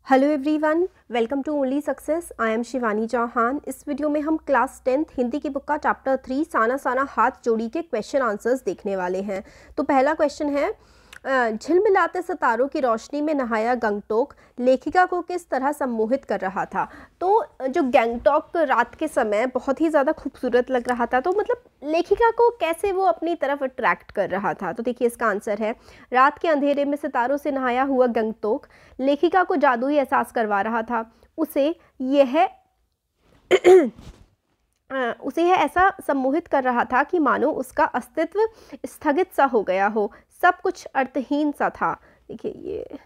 Hello everyone, welcome to only success. I am Shivani Chauhan. इस video में हम क्लास 10th हिंदी की बुक का चैप्टर 3 साना साना हाथ जोड़ी के क्वेश्चन आंसर्स देखने वाले हैं। तो पहला क्वेश्चन है, झिलमिलाते सितारों की रोशनी में नहाया गंगटोक लेखिका को किस तरह सम्मोहित कर रहा था। तो जो गंगटोक रात के समय बहुत ही ज़्यादा खूबसूरत लग रहा था, तो मतलब लेखिका को कैसे वो अपनी तरफ अट्रैक्ट कर रहा था। तो देखिए इसका आंसर है, रात के अंधेरे में सितारों से नहाया हुआ गंगटोक लेखिका को जादुई एहसास करवा रहा था। उसे यह ऐसा सम्मोहित कर रहा था कि मानो उसका अस्तित्व स्थगित सा हो गया हो, सब कुछ अर्थहीन सा था। देखिए ये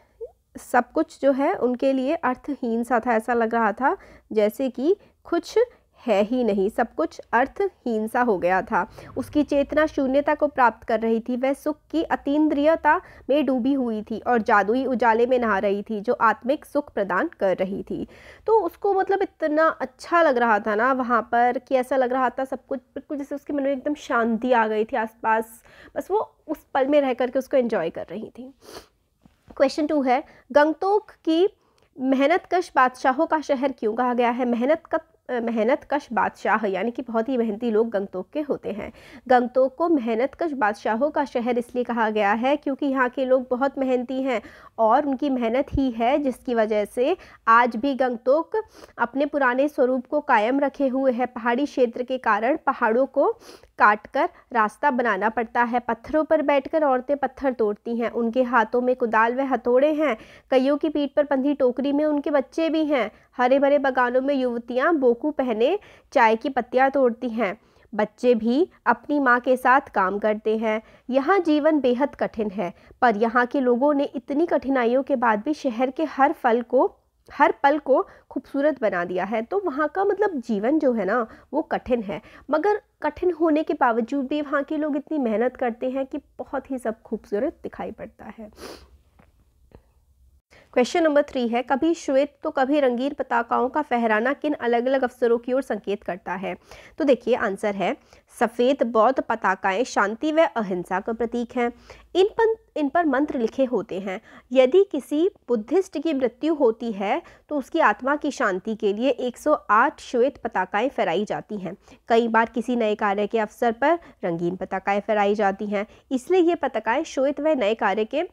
सब कुछ जो है उनके लिए अर्थहीन सा था, ऐसा लग रहा था जैसे कि कुछ है ही नहीं, सब कुछ अर्थहीन सा हो गया था। उसकी चेतना शून्यता को प्राप्त कर रही थी, वह सुख की अतीन्द्रियता में डूबी हुई थी और जादुई उजाले में नहा रही थी जो आत्मिक सुख प्रदान कर रही थी। तो उसको मतलब इतना अच्छा लग रहा था ना वहाँ पर कि ऐसा लग रहा था सब कुछ बिल्कुल जैसे उसके मन में एकदम शांति आ गई थी आसपास, बस वो उस पल में रह करके उसको एंजॉय कर रही थी। क्वेश्चन 2 है, गंगटोक की मेहनतकश बादशाहों का शहर क्यों कहा गया है। मेहनतकश बादशाह यानी कि बहुत ही मेहनती लोग गंगटोक के होते हैं। गंगटोक को मेहनतकश बादशाहों का शहर इसलिए कहा गया है क्योंकि यहाँ के लोग बहुत मेहनती हैं और उनकी मेहनत ही है जिसकी वजह से आज भी गंगटोक अपने पुराने स्वरूप को कायम रखे हुए है। पहाड़ी क्षेत्र के कारण पहाड़ों को काटकर रास्ता बनाना पड़ता है। पत्थरों पर बैठकर औरतें पत्थर तोड़ती हैं, उनके हाथों में कुदाल व हथौड़े हैं। कईयों की पीठ पर बंधी टोकरी में उनके बच्चे भी हैं। हरे भरे बगानों में युवतियां बोकू पहने चाय की पत्तियां तोड़ती हैं। बच्चे भी अपनी माँ के साथ काम करते हैं। यहाँ जीवन बेहद कठिन है, पर यहाँ के लोगों ने इतनी कठिनाइयों के बाद भी शहर के हर पल को खूबसूरत बना दिया है। तो वहाँ का मतलब जीवन जो है ना वो कठिन है, मगर कठिन होने के बावजूद भी वहाँ के लोग इतनी मेहनत करते हैं कि बहुत ही सब खूबसूरत दिखाई पड़ता है। क्वेश्चन नंबर 3 है, कभी श्वेत तो कभी रंगीन पताकाओं का फहराना किन अलग अलग अवसरों की ओर संकेत करता है। तो देखिए आंसर है, सफ़ेद बौद्ध पताकाएं शांति व अहिंसा का प्रतीक हैं। इन पर मंत्र लिखे होते हैं। यदि किसी बुद्धिस्ट की मृत्यु होती है तो उसकी आत्मा की शांति के लिए 108 श्वेत पताकाएं फहराई जाती हैं। कई बार किसी नए कार्य के अवसर पर रंगीन पताकाएं फहराई जाती हैं, इसलिए ये पताकाएं श्वेत व नए कार्य के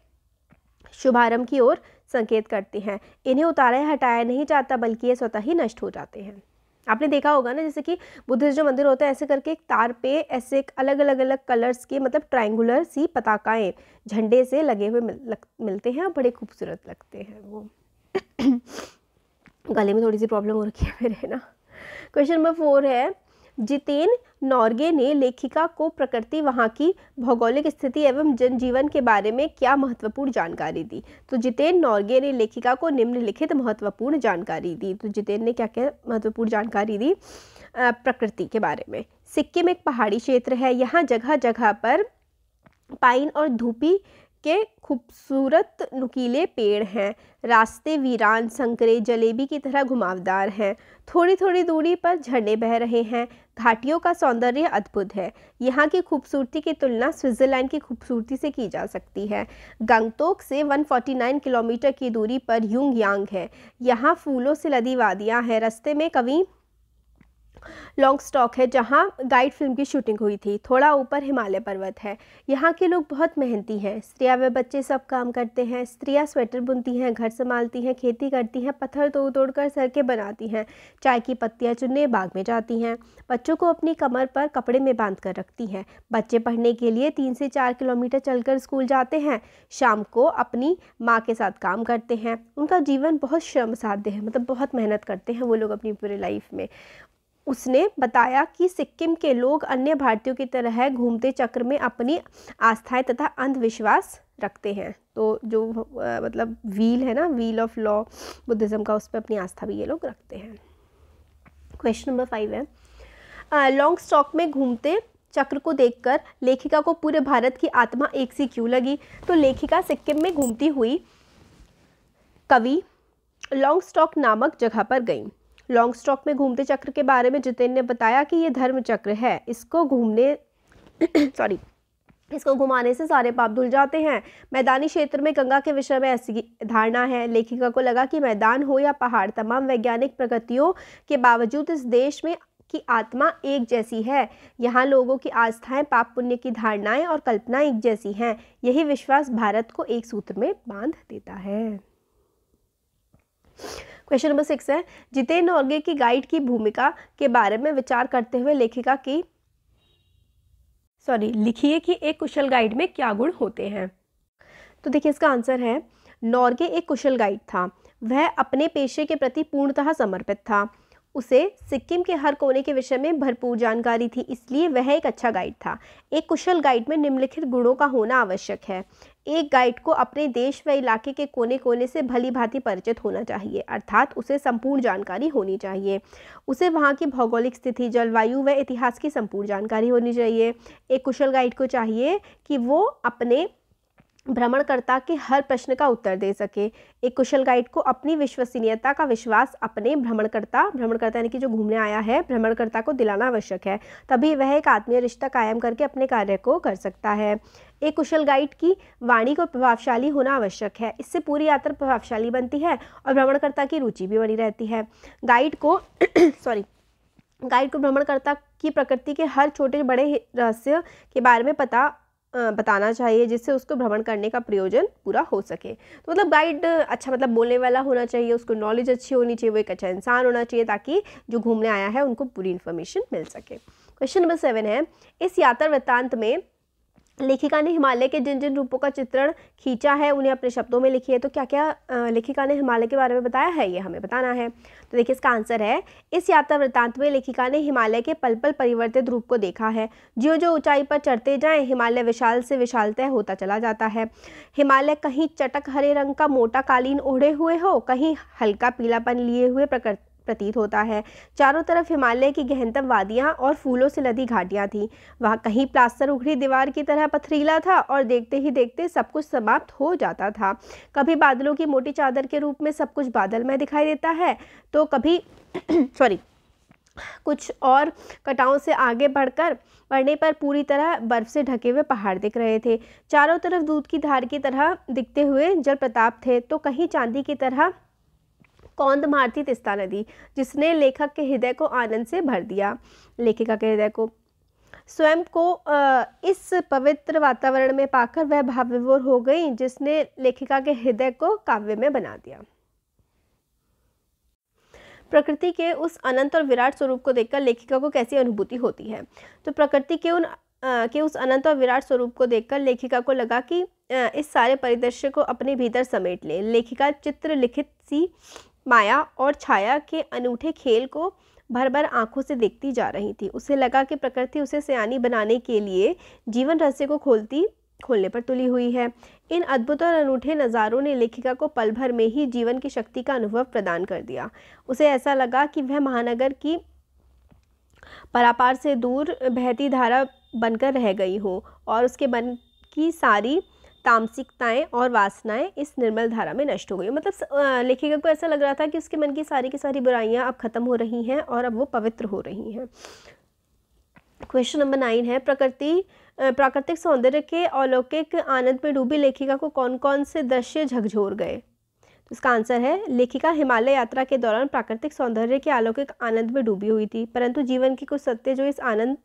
शुभारंभ की ओर संकेत करते हैं। इन्हें उतारा या हटाया नहीं जाता बल्कि ये स्वतः ही नष्ट हो जाते हैं। आपने देखा होगा ना, जैसे कि बुद्धिस्ट जो मंदिर होते हैं ऐसे करके एक तार पे ऐसे अलग अलग कलर्स के मतलब ट्रायंगुलर सी पताकाएं झंडे से लगे हुए मिलते हैं और बड़े खूबसूरत लगते हैं वो। गले में थोड़ी सी प्रॉब्लम हो रखी है मेरे ना। क्वेश्चन नंबर 4 है, जितेन नॉर्गे ने लेखिका को प्रकृति, वहाँ की भौगोलिक स्थिति एवं जनजीवन के बारे में क्या महत्वपूर्ण जानकारी दी। तो जितेन नॉर्गे ने लेखिका को निम्नलिखित महत्वपूर्ण जानकारी दी। तो जितेन ने क्या क्या महत्वपूर्ण जानकारी दी प्रकृति के बारे में। सिक्किम एक पहाड़ी क्षेत्र है, यहाँ जगह जगह पर पाइन और धूपी के खूबसूरत नुकीले पेड़ हैं। रास्ते वीरान, संकरे, जलेबी की तरह घुमावदार हैं। थोड़ी थोड़ी दूरी पर झरने बह रहे हैं। घाटियों का सौंदर्य अद्भुत है। यहाँ की खूबसूरती की तुलना स्विट्जरलैंड की खूबसूरती से की जा सकती है। गंगटोक से 149 किलोमीटर की दूरी पर युंगयांग है। यहाँ फूलों से लदी वादियाँ हैं। रास्ते में कवि लॉन्गस्टॉक है जहाँ गाइड फिल्म की शूटिंग हुई थी। थोड़ा ऊपर हिमालय पर्वत है। यहाँ के लोग बहुत मेहनती हैं। स्त्रियाँ व बच्चे सब काम करते हैं। स्त्रियाँ स्वेटर बुनती हैं, घर संभालती हैं, खेती करती हैं, पत्थर तोड़ तोड़ कर सड़कें बनाती हैं, चाय की पत्तियाँ चुनने बाग में जाती हैं, बच्चों को अपनी कमर पर कपड़े में बांध कर रखती हैं। बच्चे पढ़ने के लिए 3 से 4 किलोमीटर चलकर स्कूल जाते हैं। शाम को अपनी माँ के साथ काम करते हैं। उनका जीवन बहुत श्रम साध्य है, मतलब बहुत मेहनत करते हैं वो लोग अपनी पूरी लाइफ में। उसने बताया कि सिक्किम के लोग अन्य भारतीयों की तरह घूमते चक्र में अपनी आस्थाएं तथा अंधविश्वास रखते हैं। तो जो मतलब व्हील है ना, व्हील ऑफ लॉ बुद्धिज़्म का, उस पर अपनी आस्था भी ये लोग रखते हैं। क्वेश्चन नंबर 5 है, लॉन्ग स्टॉक में घूमते चक्र को देखकर लेखिका को पूरे भारत की आत्मा एक सी क्यों लगी। तो लेखिका सिक्किम में घूमती हुई कवि लॉन्ग स्टॉक नामक जगह पर गई। लॉन्ग स्टॉक में घूमते चक्र के बारे में जितेन ने बताया कि ये धर्म चक्र है। इसको घूमने इसको घुमाने से सारे पाप धुल जाते हैं। मैदानी क्षेत्र में गंगा के विषय में ऐसी धारणा है। लेखिका को लगा कि मैदान हो या पहाड़, तमाम वैज्ञानिक प्रगतियों के बावजूद इस देश में की आत्मा एक जैसी है। यहाँ लोगों की आस्थाएं, पाप पुण्य की धारणाएं और कल्पनाएं एक जैसी हैं। यही विश्वास भारत को एक सूत्र में बांध देता है। क्वेश्चन नंबर 6 है, जितेन नॉर्गे की गाइड की भूमिका के बारे में विचार करते हुए लिखिए कि एक कुशल गाइड में क्या गुण होते हैं। तो देखिए इसका आंसर है, नॉर्गे एक कुशल गाइड था। वह अपने पेशे के प्रति पूर्णतः समर्पित था। उसे सिक्किम के हर कोने के विषय में भरपूर जानकारी थी, इसलिए वह एक अच्छा गाइड था। एक कुशल गाइड में निम्नलिखित गुणों का होना आवश्यक है। एक गाइड को अपने देश व इलाके के कोने कोने से भली भांति परिचित होना चाहिए, अर्थात उसे संपूर्ण जानकारी होनी चाहिए। उसे वहाँ की भौगोलिक स्थिति, जलवायु व इतिहास की संपूर्ण जानकारी होनी चाहिए। एक कुशल गाइड को चाहिए कि वो अपने भ्रमणकर्ता के हर प्रश्न का उत्तर दे सके। एक कुशल गाइड को अपनी विश्वसनीयता का विश्वास अपने भ्रमणकर्ता यानी कि जो घूमने आया है भ्रमणकर्ता को दिलाना आवश्यक है, तभी वह एक आत्मीय रिश्ता कायम करके अपने कार्य को कर सकता है। एक कुशल गाइड की वाणी को प्रभावशाली होना आवश्यक है। इससे पूरी यात्रा प्रभावशाली बनती है और भ्रमणकर्ता की रुचि भी बनी रहती है। गाइड को भ्रमणकर्ता की प्रकृति के हर छोटे बड़े रहस्य के बारे में बताना चाहिए, जिससे उसको भ्रमण करने का प्रयोजन पूरा हो सके। तो मतलब गाइड अच्छा बोलने वाला होना चाहिए, उसको नॉलेज अच्छी होनी चाहिए, वो एक अच्छा इंसान होना चाहिए, ताकि जो घूमने आया है उनको पूरी इन्फॉर्मेशन मिल सके। क्वेश्चन नंबर 7 है, इस यात्रा वृत्तांत में लेखिका ने हिमालय के जिन जिन रूपों का चित्रण खींचा है उन्हें अपने शब्दों में लिखिए। तो क्या क्या लेखिका ने हिमालय के बारे में बताया है, ये हमें बताना है। तो देखिए इसका आंसर है, इस यात्रा वृत्तांत में लेखिका ने हिमालय के पल पल परिवर्तित रूप को देखा है। ज्यों ज्यों ऊंचाई पर चढ़ते जाएं, हिमालय विशाल से विशालतः होता चला जाता है। हिमालय कहीं चटक हरे रंग का मोटा कालीन ओढ़े हुए हो, कहीं हल्का पीलापन लिए हुए प्रतीत होता है। चारों तरफ हिमालय की गहनतम वादियां और फूलों से लदी घाटियां थीं। वहाँ कहीं प्लास्टर उखड़ी दीवार की तरह पथरीला था और देखते ही देखते सब कुछ समाप्त हो जाता था। कभी बादलों की मोटी चादर के रूप में सब कुछ बादल में दिखाई देता है, तो कभी कुछ और कटाओं से आगे बढ़ने पर पूरी तरह बर्फ से ढके हुए पहाड़ दिख रहे थे। चारों तरफ दूध की धार की तरह दिखते हुए जल प्रताप थे, तो कहीं चांदी की तरह कौंद मारती तिस्ता नदी, जिसने लेखक के हृदय को आनंद से भर दिया। लेखिका के हृदय को स्वयं को इस पवित्र वातावरण में पाकर वह भाव विभोर हो गई, जिसने लेखिका के हृदय को काव्य में बना दिया। प्रकृति के उस अनंत और विराट स्वरूप को देखकर लेखिका को कैसी अनुभूति होती है। तो प्रकृति के उस अनंत और विराट स्वरूप को देखकर लेखिका को लगा कि इस सारे परिदृश्य को अपने भीतर समेट ले। लेखिका चित्र लिखित सी माया और छाया के अनूठे खेल को भर भर आंखों से देखती जा रही थी। उसे लगा कि प्रकृति उसे सयानी बनाने के लिए जीवन रहस्य को खोलने पर तुली हुई है। इन अद्भुत और अनूठे नज़ारों ने लेखिका को पल भर में ही जीवन की शक्ति का अनुभव प्रदान कर दिया। उसे ऐसा लगा कि वह महानगर की परापार से दूर बहती धारा बनकर रह गई हो और उसके मन की सारी तामसिकताएं और वासनाएं इस निर्मल धारा में नष्ट हो गई। मतलब लेखिका को ऐसा लग रहा था कि उसके मन की सारी बुराइयां अब खत्म हो रही हैं और अब वो पवित्र हो रही हैं। क्वेश्चन नंबर 9 है, प्राकृतिक सौंदर्य के अलौकिक आनंद में डूबी लेखिका को कौन कौन से दृश्य झकझोर गए। तो इसका आंसर है, लेखिका हिमालय यात्रा के दौरान प्राकृतिक सौंदर्य के अलौकिक आनंद में डूबी हुई थी, परंतु जीवन के कुछ सत्य जो इस आनंद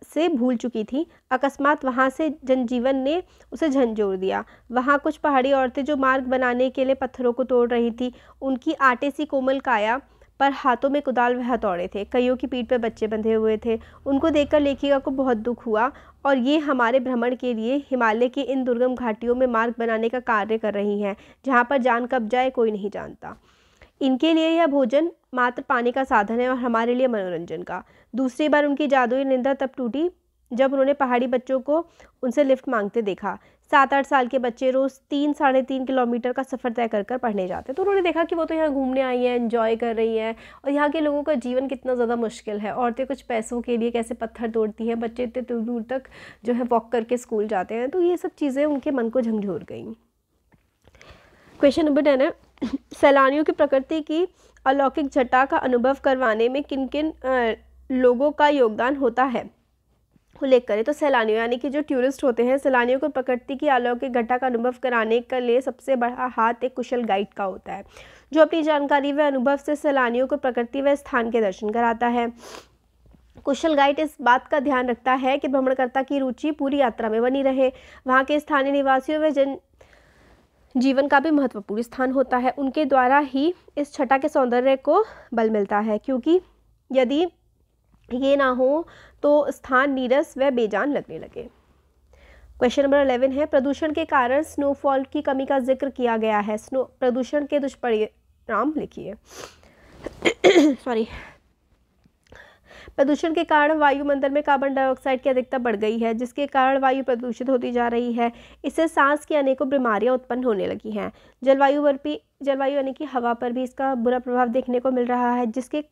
से भूल चुकी थी। अकस्मात वहाँ से जनजीवन ने उसे झंझोर दिया। वहाँ कुछ पहाड़ी औरतें जो मार्ग बनाने के लिए पत्थरों को तोड़ रही थी, उनकी आटे सी कोमल काया पर हाथों में कुदाल व हथौड़े थे। कईयों की पीठ पर बच्चे बंधे हुए थे। उनको देखकर लेखिका को बहुत दुख हुआ और ये हमारे भ्रमण के लिए हिमालय की इन दुर्गम घाटियों में मार्ग बनाने का कार्य कर रही हैं, जहाँ पर जान कब जाए कोई नहीं जानता। इनके लिए यह भोजन मात्र पाने का साधन है और हमारे लिए मनोरंजन का। दूसरी बार उनकी जादुई निंदा तब टूटी जब उन्होंने पहाड़ी बच्चों को उनसे लिफ्ट मांगते देखा। 7-8 साल के बच्चे रोज़ 3-3.5 किलोमीटर का सफ़र तय कर पढ़ने जाते। तो उन्होंने देखा कि वो तो यहाँ घूमने आई हैं, एंजॉय कर रही हैं, और यहाँ के लोगों का जीवन कितना ज़्यादा मुश्किल है। औरतें कुछ पैसों के लिए कैसे पत्थर तोड़ती हैं, बच्चे इतने दूर दूर तक जो है वॉक करके स्कूल जाते हैं। तो ये सब चीज़ें उनके मन को झंझोर गई। क्वेश्चन नंबर 10 है, सैलानियों की प्रकृति की अलौकिक छटा का अनुभव करवाने में किन किन लोगों का योगदान उल्लेख करें तो सैलानियों यानी कि जो टूरिस्ट होते हैं, सैलानियों को प्रकृति की अलौकिक घटना का अनुभव कराने के लिए सबसे बड़ा हाथ एक कुशल गाइड का होता है, जो अपनी जानकारी व अनुभव से सैलानियों को प्रकृति व स्थान के दर्शन कराता है। कुशल गाइड इस बात का ध्यान रखता है कि भ्रमणकर्ता की रुचि पूरी यात्रा में बनी रहे। वहाँ के स्थानीय निवासियों व जन जीवन का भी महत्वपूर्ण स्थान होता है। उनके द्वारा ही इस छटा के सौंदर्य को बल मिलता है, क्योंकि यदि ये ना हो तो स्थान नीरस व बेजान लगने लगे। क्वेश्चन नंबर 11 है, प्रदूषण के कारण स्नोफॉल की कमी का जिक्र किया गया है। स्नो प्रदूषण के दुष्परिणाम लिखिए। सॉरी। प्रदूषण के कारण वायुमंडल में कार्बन डाइऑक्साइड की अधिकता बढ़ गई है, जिसके कारण वायु प्रदूषित होती जा रही है। इससे सांस की अनेकों बीमारियां उत्पन्न होने लगी हैं। जलवायु यानी कि हवा पर भी इसका बुरा प्रभाव देखने को मिल रहा है, जिसके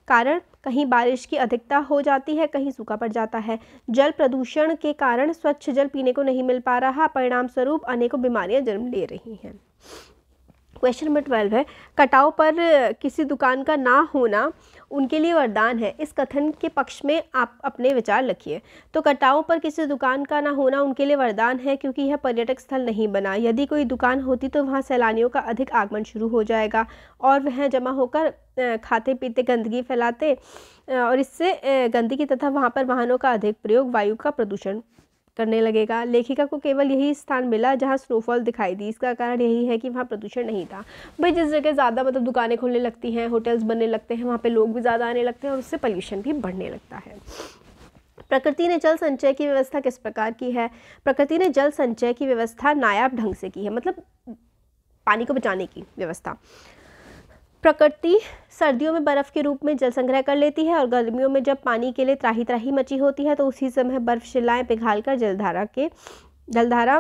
कारण कहीं बारिश की अधिकता हो जाती है, कहीं सूखा पड़ जाता है। जल प्रदूषण के कारण स्वच्छ जल पीने को नहीं मिल पा रहा, परिणाम स्वरूप अनेकों बीमारियां जन्म ले रही हैं। क्वेश्चन नंबर 12 है, कटाव पर किसी दुकान का ना होना उनके लिए वरदान है। इस कथन के पक्ष में आप अपने विचार लिखिए। तो कटाव पर किसी दुकान का ना होना उनके लिए वरदान है, क्योंकि यह पर्यटक स्थल नहीं बना। यदि कोई दुकान होती तो वहाँ सैलानियों का अधिक आगमन शुरू हो जाएगा और वह जमा होकर खाते पीते गंदगी फैलाते और इससे गंदगी तथा वहाँ पर वाहनों का अधिक प्रयोग वायु का प्रदूषण करने लगेगा। लेखिका को केवल यही स्थान मिला जहाँ स्नोफॉल दिखाई दी। इसका कारण यही है कि वहाँ प्रदूषण नहीं था। भाई जिस जगह ज़्यादा मतलब दुकानें खुलने लगती हैं, होटल्स बनने लगते हैं, वहाँ पे लोग भी ज़्यादा आने लगते हैं और उससे पोल्यूशन भी बढ़ने लगता है। प्रकृति ने जल संचय की व्यवस्था किस प्रकार की है? प्रकृति ने जल संचय की व्यवस्था नायाब ढंग से की है, मतलब पानी को बचाने की व्यवस्था। प्रकृति सर्दियों में बर्फ़ के रूप में जल संग्रह कर लेती है और गर्मियों में जब पानी के लिए त्राही त्राही मची होती है तो उसी समय बर्फ शिलाएं पिघालकर जलधारा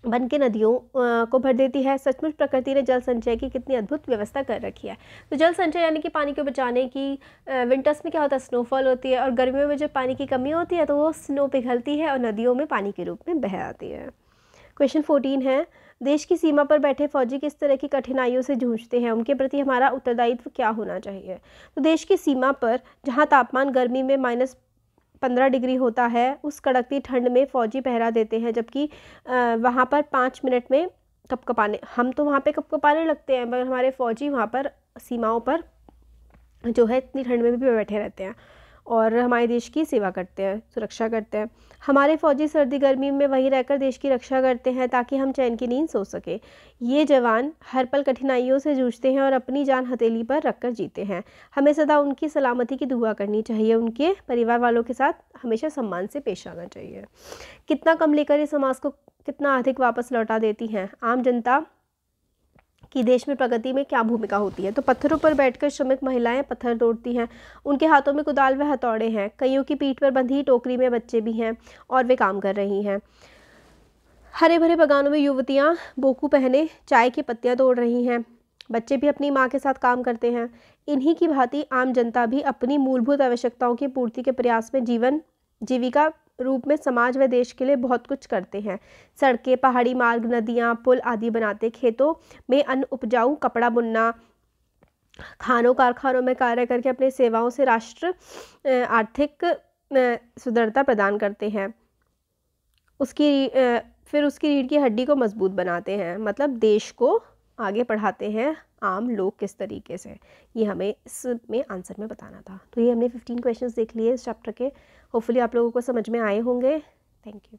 बन के नदियों को भर देती है। सचमुच प्रकृति ने जल संचय की कितनी अद्भुत व्यवस्था कर रखी है। तो जल संचय यानी कि पानी को बचाने की, विंटर्स में क्या होता है, स्नोफॉल होती है और गर्मियों में जब पानी की कमी होती है तो वो स्नो पिघलती है और नदियों में पानी के रूप में बह आती है। क्वेश्चन 14 है, देश की सीमा पर बैठे फौजी किस तरह की कठिनाइयों से जूझते हैं? उनके प्रति हमारा उत्तरदायित्व क्या होना चाहिए? तो देश की सीमा पर जहां तापमान गर्मी में -15 डिग्री होता है, उस कड़कती ठंड में फौजी पहरा देते हैं, जबकि वहां पर 5 मिनट में कपकपाने, हम तो वहां पे कपकपाने लगते हैं, मगर हमारे फौजी वहां पर सीमाओं पर जो है इतनी ठंड में भी बैठे रहते हैं और हमारे देश की सेवा करते हैं, सुरक्षा करते हैं। हमारे फौजी सर्दी गर्मी में वहीं रहकर देश की रक्षा करते हैं ताकि हम चैन की नींद सो सके। ये जवान हर पल कठिनाइयों से जूझते हैं और अपनी जान हथेली पर रखकर जीते हैं। हमें सदा उनकी सलामती की दुआ करनी चाहिए। उनके परिवार वालों के साथ हमेशा सम्मान से पेश आना चाहिए। कितना कम लेकर ये समाज को कितना अधिक वापस लौटा देती हैं? आम जनता कि देश में प्रगति में क्या भूमिका होती है? तो पत्थरों पर बैठकर श्रमिक महिलाएं पत्थर तोड़ती हैं। उनके हाथों में कुदाल व हथौड़े हैं। कईयों की पीठ पर बंधी टोकरी में बच्चे भी हैं और वे काम कर रही हैं। हरे भरे बगानों में युवतियां बोकू पहने चाय की पत्तियां तोड़ रही हैं। बच्चे भी अपनी माँ के साथ काम करते हैं। इन्हीं की भांति आम जनता भी अपनी मूलभूत आवश्यकताओं की पूर्ति के प्रयास में जीविका रूप में समाज व देश के लिए बहुत कुछ करते हैं। सड़कें, पहाड़ी मार्ग, नदियाँ, पुल आदि बनाते, खेतों में अन्न उपजाऊ, कपड़ा बुनना, खानों कारखानों में कार्य करके अपनी सेवाओं से राष्ट्र आर्थिक सुदृढ़ता प्रदान करते हैं। फिर उसकी रीढ़ की हड्डी को मजबूत बनाते हैं, मतलब देश को आगे बढ़ाते हैं आम लोग किस तरीके से। ये हमें इसमें आंसर में बताना था। तो ये हमने 15 क्वेश्चंस देख लिए इस चैप्टर के। होपफुली आप लोगों को समझ में आए होंगे। Thank you.